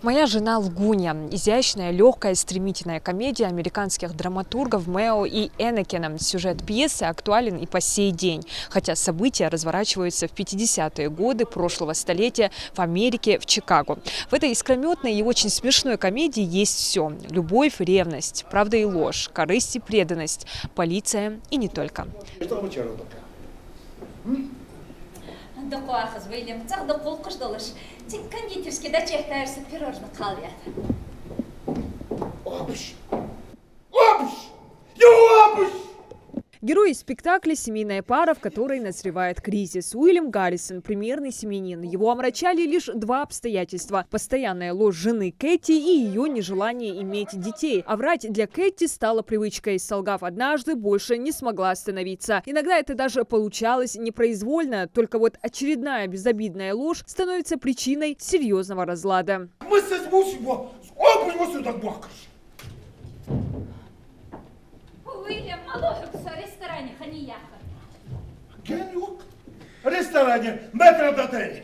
«Моя жена Лгунья» – изящная, легкая, стремительная комедия американских драматургов Мэо и Энакена. Сюжет пьесы актуален и по сей день, хотя события разворачиваются в 50-е годы прошлого столетия в Америке, в Чикаго. В этой искрометной и очень смешной комедии есть все – любовь, ревность, правда и ложь, корысть и преданность, полиция и не только. Доклахыз Уильям, цах до полкуш долыш. Тик кондитерский да чехтаешься пирожных калят. Опш! Опш! Опш! Герои спектакля – семейная пара, в которой назревает кризис. Уильям Гаррисон – примерный семьянин. Его омрачали лишь два обстоятельства – постоянная ложь жены Кэти и ее нежелание иметь детей. А врать для Кэти стало привычкой. Солгав однажды, больше не смогла остановиться. Иногда это даже получалось непроизвольно, только вот очередная безобидная ложь становится причиной серьезного разлада. Мы Уильям, малой в ресторане ханияха. Генюк? В ресторане метрдотель.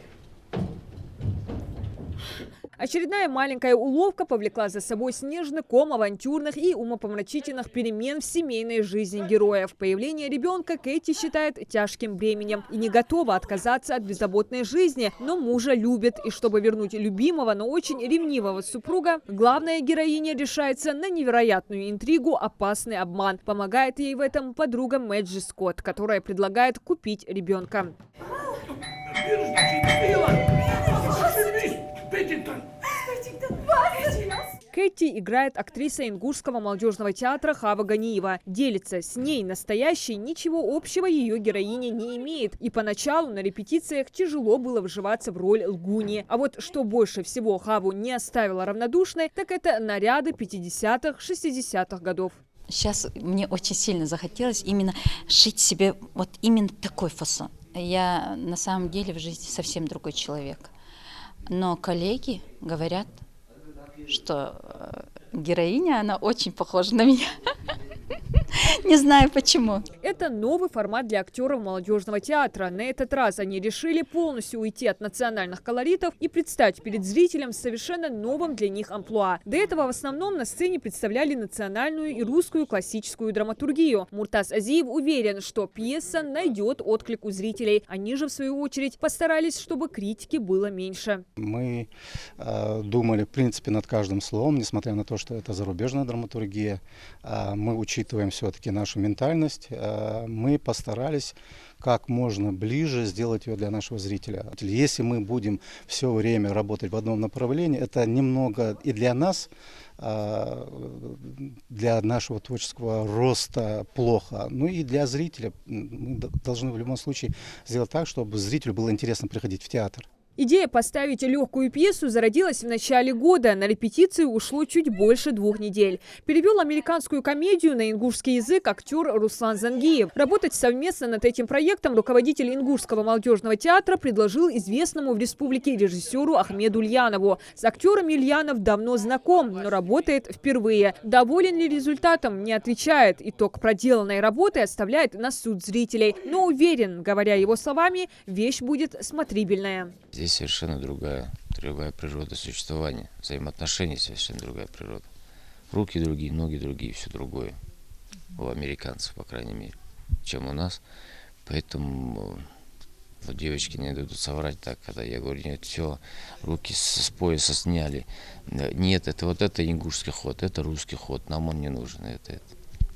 Очередная маленькая уловка повлекла за собой снежный ком авантюрных и умопомрачительных перемен в семейной жизни героев. Появление ребенка Кэти считает тяжким бременем и не готова отказаться от беззаботной жизни, но мужа любит. И чтобы вернуть любимого, но очень ревнивого супруга, главная героиня решается на невероятную интригу, опасный обман. Помогает ей в этом подруга Мэджи Скотт, которая предлагает купить ребенка. Кэти играет актриса Ингушского молодежного театра Хава Ганиева. Делится, с ней настоящей ничего общего ее героиня не имеет. И поначалу на репетициях тяжело было вживаться в роль Лгуни. А вот что больше всего Хаву не оставило равнодушной, так это наряды 50-х, 60-х годов. Сейчас мне очень сильно захотелось именно шить себе вот именно такой фасон. Я на самом деле в жизни совсем другой человек. Но коллеги говорят, что героиня, она очень похожа на меня. Не знаю почему. Это новый формат для актеров молодежного театра. На этот раз они решили полностью уйти от национальных колоритов и предстать перед зрителем в совершенно новом для них амплуа. До этого в основном на сцене представляли национальную и русскую классическую драматургию. Муртаз Азиев уверен, что пьеса найдет отклик у зрителей. Они же, в свою очередь, постарались, чтобы критики было меньше. Мы думали, в принципе, над каждым словом, несмотря на то, что это зарубежная драматургия. Мы учитываем все-таки нашу ментальность. Мы постарались как можно ближе сделать ее для нашего зрителя. Если мы будем все время работать в одном направлении, это немного и для нас, для нашего творческого роста плохо. Ну и для зрителя мы должны в любом случае сделать так, чтобы зрителю было интересно приходить в театр. Идея поставить легкую пьесу зародилась в начале года. На репетицию ушло чуть больше 2 недель. Перевел американскую комедию на ингушский язык актер Руслан Зангиев. Работать совместно над этим проектом руководитель Ингушского молодежного театра предложил известному в республике режиссеру Ахмеду Ульянову. С актером Ульянов давно знаком, но работает впервые. Доволен ли результатом, не отвечает. Итог проделанной работы оставляет на суд зрителей. Но уверен, говоря его словами, вещь будет смотрибельная. Здесь совершенно другая природа существования, взаимоотношений совершенно другая природа. Руки другие, ноги другие, все другое. У американцев, по крайней мере, чем у нас. Поэтому вот девочки не дадут соврать так, когда я говорю, нет, все, руки с пояса сняли. Нет, это ингушский ход, это русский ход, нам он не нужен.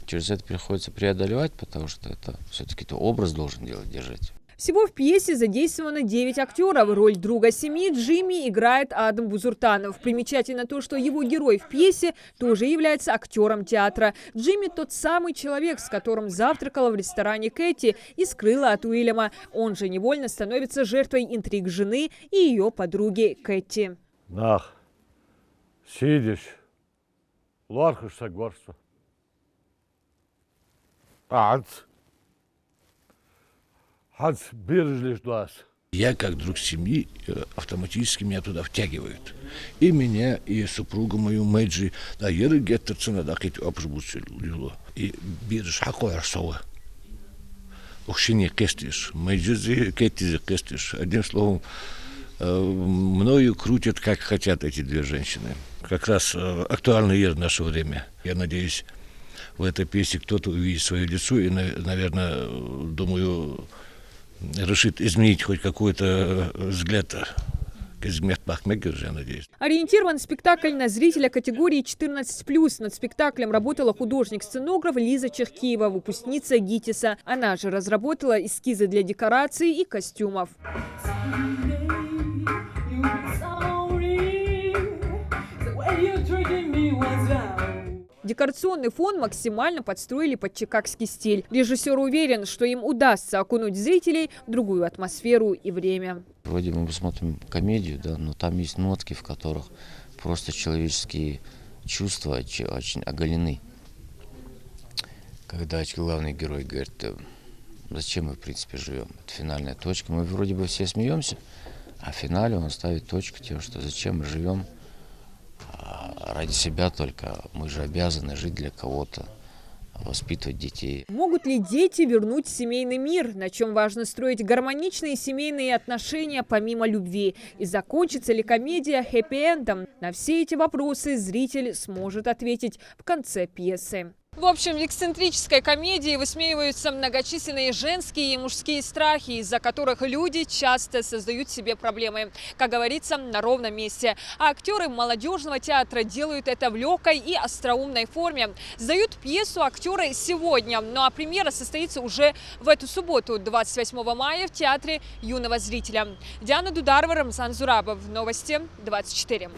Через это приходится преодолевать, потому что это все-таки образ должен держать. Всего в пьесе задействовано 9 актеров. Роль друга семьи Джимми играет Адам Бузуртанов. Примечательно то, что его герой в пьесе тоже является актером театра. Джимми тот самый человек, с которым завтракала в ресторане Кэти и скрыла от Уильяма. Он же невольно становится жертвой интриг жены и ее подруги Кэти. Нах, сидишь, лархаш сагварса. Я, как друг семьи, автоматически меня туда втягивают. И меня, и супругу мою Мэджи. Да, еры геттерцена, да, кит опжбуцел. И бирш хакояр сова. Охшине кестиш. Мэджи кестиш. Одним словом, Мною крутят, как хотят эти две женщины. Как раз актуальный в наше время. Я надеюсь, в этой песне кто-то увидит свое лицо и, наверное, думаю, решит изменить хоть какой-то взгляд. Я надеюсь. Ориентирован спектакль на зрителя категории 14+. Над спектаклем работала художник-сценограф Лиза Черкиева, выпускница ГИТИСа. Она же разработала эскизы для декораций и костюмов. Декорационный фон максимально подстроили под чикагский стиль. Режиссер уверен, что им удастся окунуть зрителей в другую атмосферу и время. Вроде мы смотрим комедию, да, но там есть нотки, в которых просто человеческие чувства очень оголены. Когда главный герой говорит, зачем мы в принципе живем, это финальная точка. Мы вроде бы все смеемся, а в финале он ставит точку тем, что зачем мы живем ради себя только, мы же обязаны жить для кого-то, воспитывать детей. Могут ли дети вернуть семейный мир? На чем важно строить гармоничные семейные отношения помимо любви? И закончится ли комедия хэппи-эндом? На все эти вопросы зритель сможет ответить в конце пьесы. В общем, в эксцентрической комедии высмеиваются многочисленные женские и мужские страхи, из-за которых люди часто создают себе проблемы, как говорится, на ровном месте. А актеры молодежного театра делают это в легкой и остроумной форме. Сдают пьесу актеры сегодня, ну а премьера состоится уже в эту субботу, 28 мая, в Театре юного зрителя. Диана Дударова, Рамзан Зурабов. Новости 24.